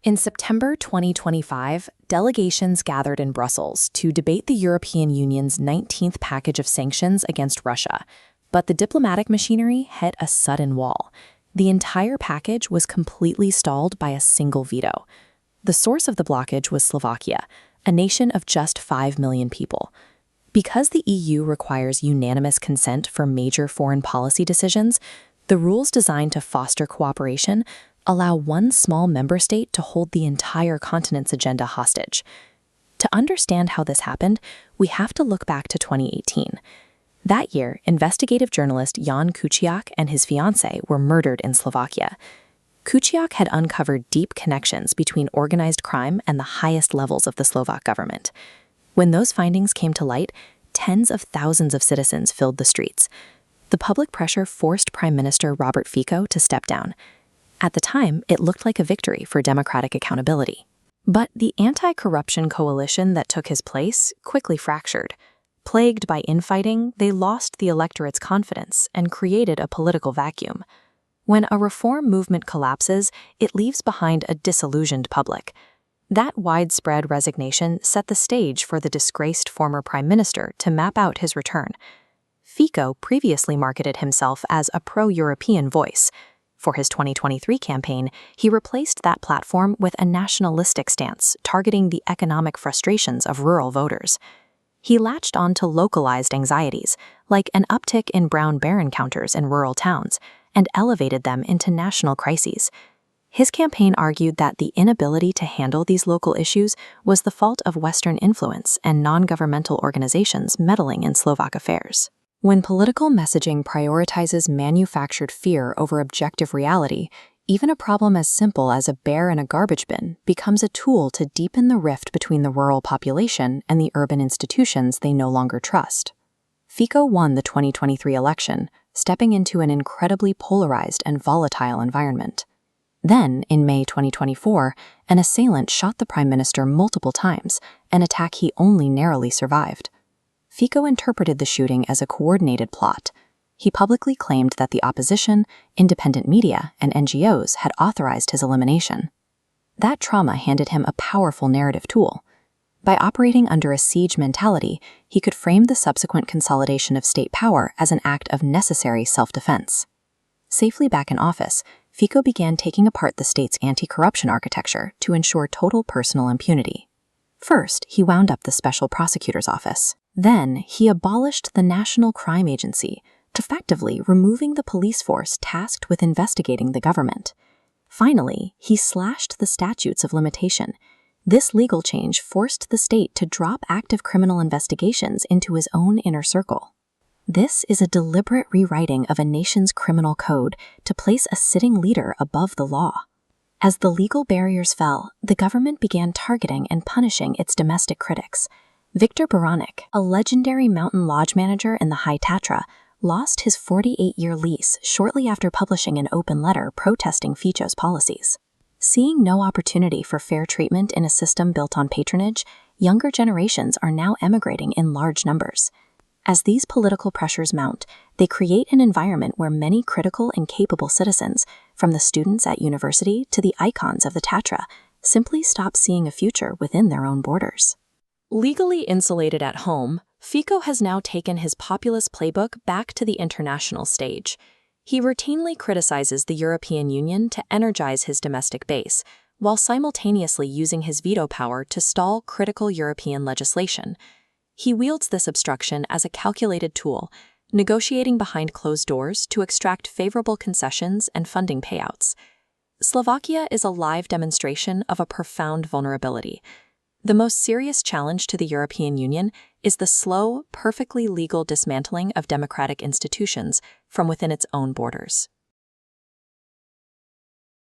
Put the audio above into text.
In September 2025, delegations gathered in Brussels to debate the European Union's 19th package of sanctions against Russia. But the diplomatic machinery hit a sudden wall. The entire package was completely stalled by a single veto. The source of the blockage was Slovakia, a nation of just 5 million people. Because the EU requires unanimous consent for major foreign policy decisions, the rules designed to foster cooperation allow one small member state to hold the entire continent's agenda hostage. To understand how this happened, we have to look back to 2018. That year, investigative journalist Jan Kuciak and his fiancée were murdered in Slovakia. Kuciak had uncovered deep connections between organized crime and the highest levels of the Slovak government. When those findings came to light, tens of thousands of citizens filled the streets. The public pressure forced Prime Minister Robert Fico to step down. At the time, it looked like a victory for democratic accountability. But the anti-corruption coalition that took his place quickly fractured. Plagued by infighting, they lost the electorate's confidence and created a political vacuum. When a reform movement collapses, it leaves behind a disillusioned public. That widespread resignation set the stage for the disgraced former prime minister to map out his return. Fico previously marketed himself as a pro-European voice. For his 2023 campaign, he replaced that platform with a nationalistic stance targeting the economic frustrations of rural voters. He latched on to localized anxieties, like an uptick in brown bear encounters in rural towns, and elevated them into national crises. His campaign argued that the inability to handle these local issues was the fault of Western influence and non-governmental organizations meddling in Slovak affairs. When political messaging prioritizes manufactured fear over objective reality, even a problem as simple as a bear in a garbage bin becomes a tool to deepen the rift between the rural population and the urban institutions they no longer trust. Fico won the 2023 election, stepping into an incredibly polarized and volatile environment. Then, in May 2024, an assailant shot the prime minister multiple times, an attack he only narrowly survived. Fico interpreted the shooting as a coordinated plot. He publicly claimed that the opposition, independent media, and NGOs had authorized his elimination. That trauma handed him a powerful narrative tool. By operating under a siege mentality, he could frame the subsequent consolidation of state power as an act of necessary self-defense. Safely back in office, Fico began taking apart the state's anti-corruption architecture to ensure total personal impunity. First, he wound up the Special Prosecutor's Office. Then, he abolished the National Crime Agency, effectively removing the police force tasked with investigating the government. Finally, he slashed the statutes of limitation. This legal change forced the state to drop active criminal investigations into his own inner circle. This is a deliberate rewriting of a nation's criminal code to place a sitting leader above the law. As the legal barriers fell, the government began targeting and punishing its domestic critics. Victor Baranek, a legendary mountain lodge manager in the High Tatra, lost his 48-year lease shortly after publishing an open letter protesting Fico's policies. Seeing no opportunity for fair treatment in a system built on patronage, younger generations are now emigrating in large numbers. As these political pressures mount, they create an environment where many critical and capable citizens, from the students at university to the icons of the Tatra, simply stop seeing a future within their own borders. Legally insulated at home, Fico has now taken his populist playbook back to the international stage. He routinely criticizes the European Union to energize his domestic base, while simultaneously using his veto power to stall critical European legislation. He wields this obstruction as a calculated tool, negotiating behind closed doors to extract favorable concessions and funding payouts. Slovakia is a live demonstration of a profound vulnerability. The most serious challenge to the European Union is the slow, perfectly legal dismantling of democratic institutions from within its own borders.